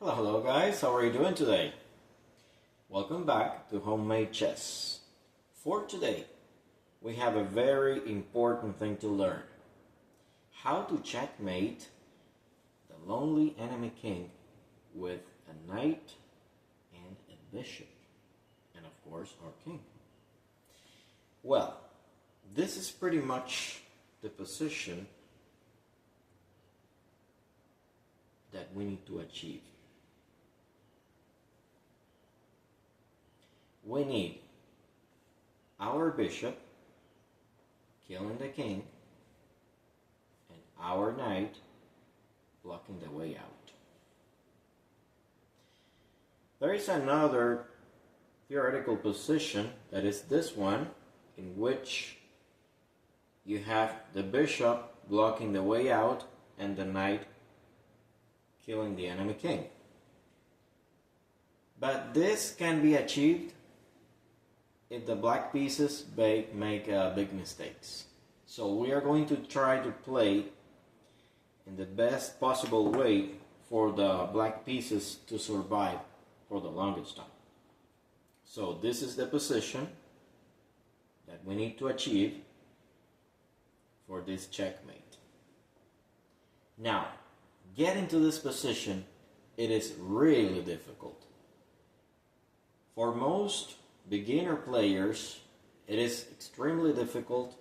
Hello guys, how are you doing today? Welcome back to Homemade Chess. For today, we have a very important thing to learn. How to checkmate the lonely enemy king with a knight and a bishop. And of course, our king. Well, this is pretty much the position that we need to achieve. We need our bishop killing the king and our knight blocking the way out. There is another theoretical position, that is this one, in which you have the bishop blocking the way out and the knight killing the enemy king. But this can be achieved if the black pieces make big mistakes. So we are going to try to play in the best possible way for the black pieces to survive for the longest time. So this is the position that we need to achieve for this checkmate. Now, getting to this position, it is really difficult. For most beginner players, it is extremely difficult,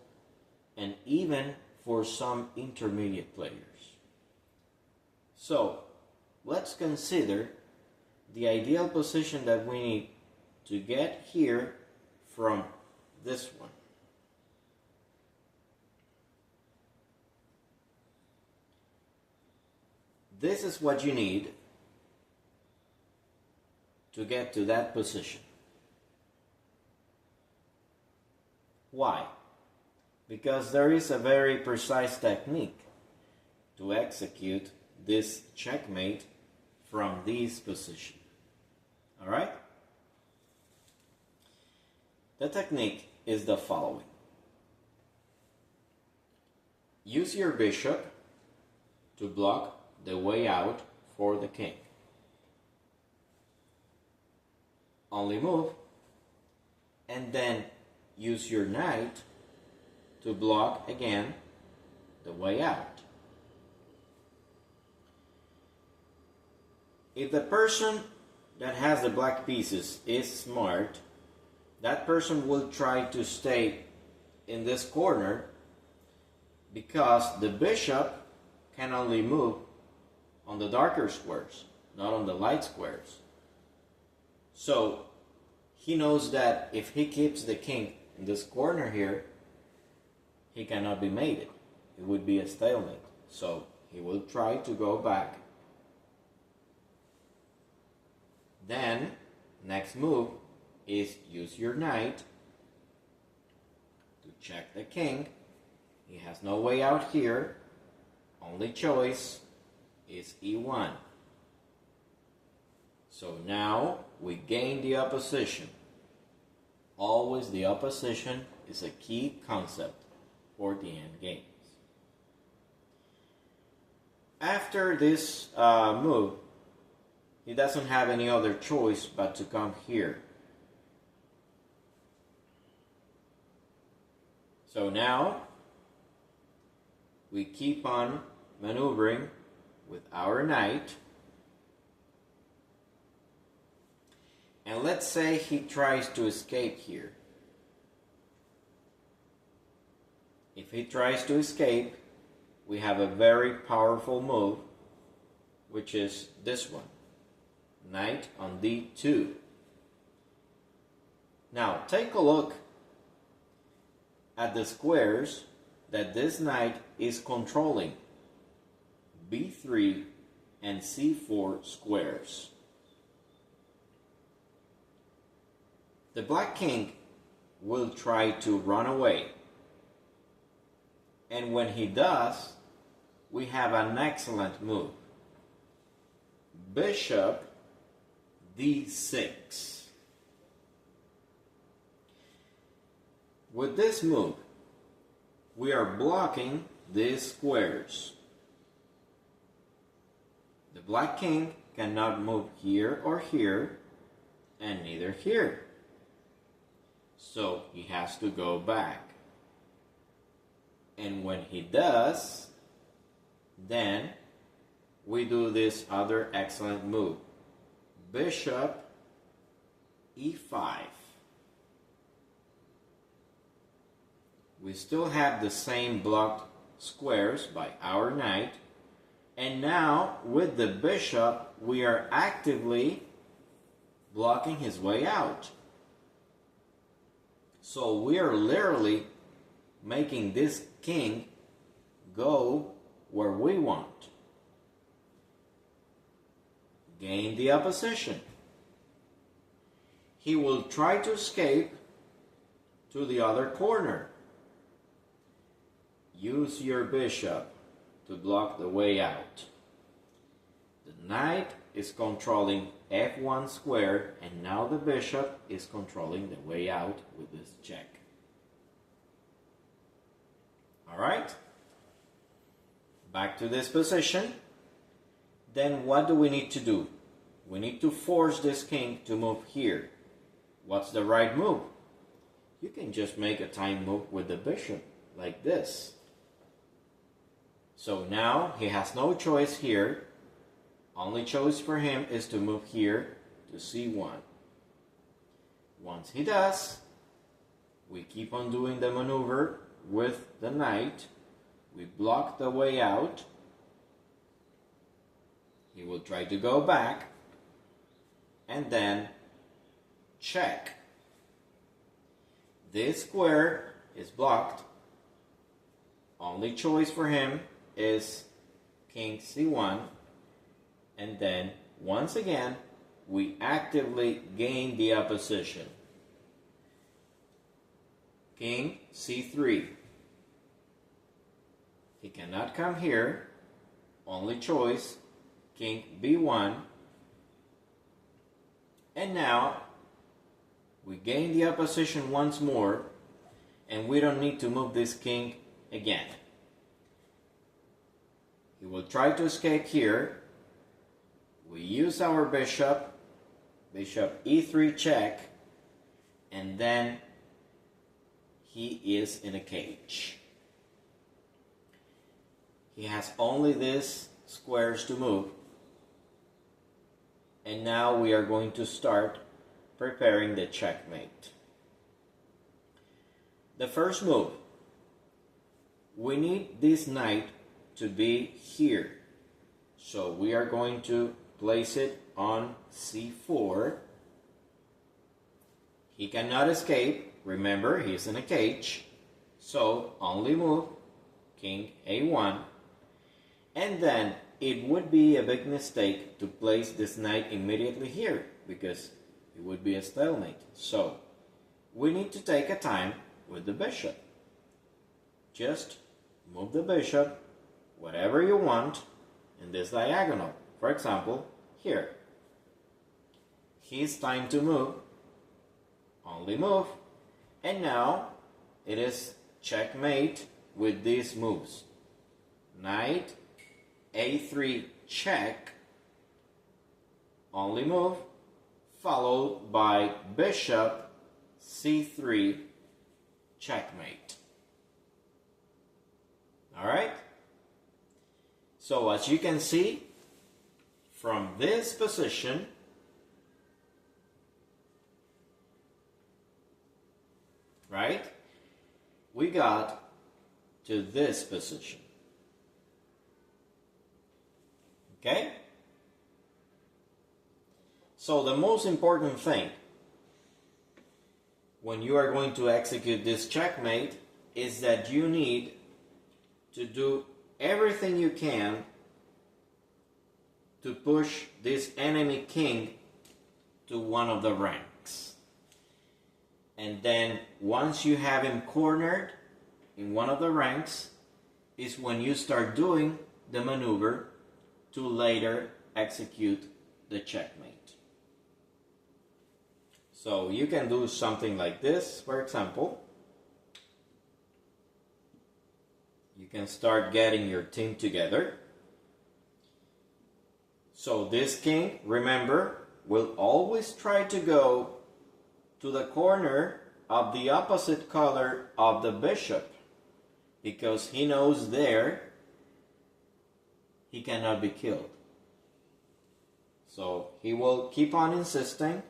and even for some intermediate players. So, let's consider the ideal position that we need to get here from this one. This is what you need to get to that position. Why? Because there is a very precise technique to execute this checkmate from this position. Alright? The technique is the following. Use your bishop to block the way out for the king. Only move, and then use your knight to block again the way out. If the person that has the black pieces is smart, that person will try to stay in this corner because the bishop can only move on the darker squares, not on the light squares. So he knows that if he keeps the king in this corner here, he cannot be mated. It would be a stalemate. So he will try to go back. Then, next move is use your knight to check the king. He has no way out here. Only choice is E1. So now we gain the opposition. Always the opposition is a key concept for the end games. After this move, he doesn't have any other choice but to come here. So now we keep on maneuvering with our knight. And let's say he tries to escape here. If he tries to escape, we have a very powerful move, which is this one. Knight on D2. Now, take a look at the squares that this knight is controlling. B3 and C4 squares. The black king will try to run away. And when he does, we have an excellent move. Bishop D6. With this move, we are blocking these squares. The The black king cannot move here or here, and neither here. So he has to go back. And when he does, then we do this other excellent move. Bishop e5. We still have the same blocked squares by our knight. And now with the bishop, we are actively blocking his way out. So we are literally making this king go where we want. Gain the opposition. He will try to escape to the other corner. Use your bishop to block the way out. The knight is controlling f1 square, and now the bishop is controlling the way out with this check. Alright? Back to this position. Then what do we need to do? We need to force this king to move here. What's the right move? You can just make a time move with the bishop, like this. So now he has no choice here. Only choice for him is to move here to c1. Once he does, we keep on doing the maneuver with the knight. We block the way out. He will try to go back, and then check. This square is blocked. Only choice for him is king c1, and then once again we actively gain the opposition. King c3. He cannot come here. Only choice king b1, and now we gain the opposition once more, and we don't need to move this king again. He will try to escape here. We use our bishop, bishop e3 check, and then he is in a cage. He has only these squares to move, and now we are going to start preparing the checkmate. The first move, we need this knight to be here, so we are going to place it on c4. He cannot escape. Remember, he's in a cage, so only move king a1, and then it would be a big mistake to place this knight immediately here, because it would be a stalemate. So we need to take a time with the bishop. Just move the bishop whatever you want in this diagonal. For example, here. His time to move. Only move. And now it is checkmate with these moves. Knight a3 check. Only move. Followed by bishop c3 checkmate. Alright? So as you can see, from this position, right, we got to this position. Okay? So the most important thing when you are going to execute this checkmate is that you need to do everything you can to push this enemy king to one of the ranks. And then once you have him cornered in one of the ranks is when you start doing the maneuver to later execute the checkmate. So you can do something like this, for example. You can start getting your team together. So this king, remember, will always try to go to the corner of the opposite color of the bishop, because he knows there he cannot be killed. So he will keep on insisting.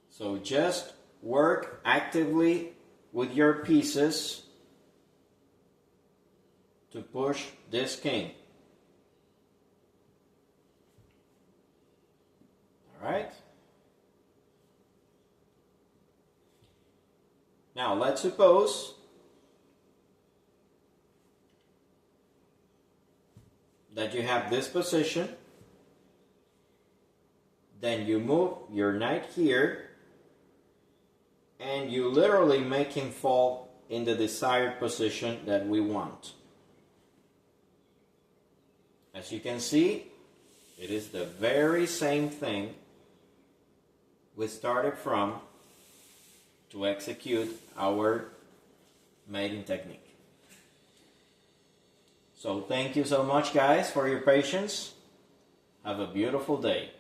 So just work actively with your pieces to push this king. All right? Now let's suppose that you have this position, then you move your knight here, and you literally make him fall in the desired position that we want. As you can see, it is the very same thing we started from to execute our mating technique. So thank you so much, guys, for your patience. Have a beautiful day.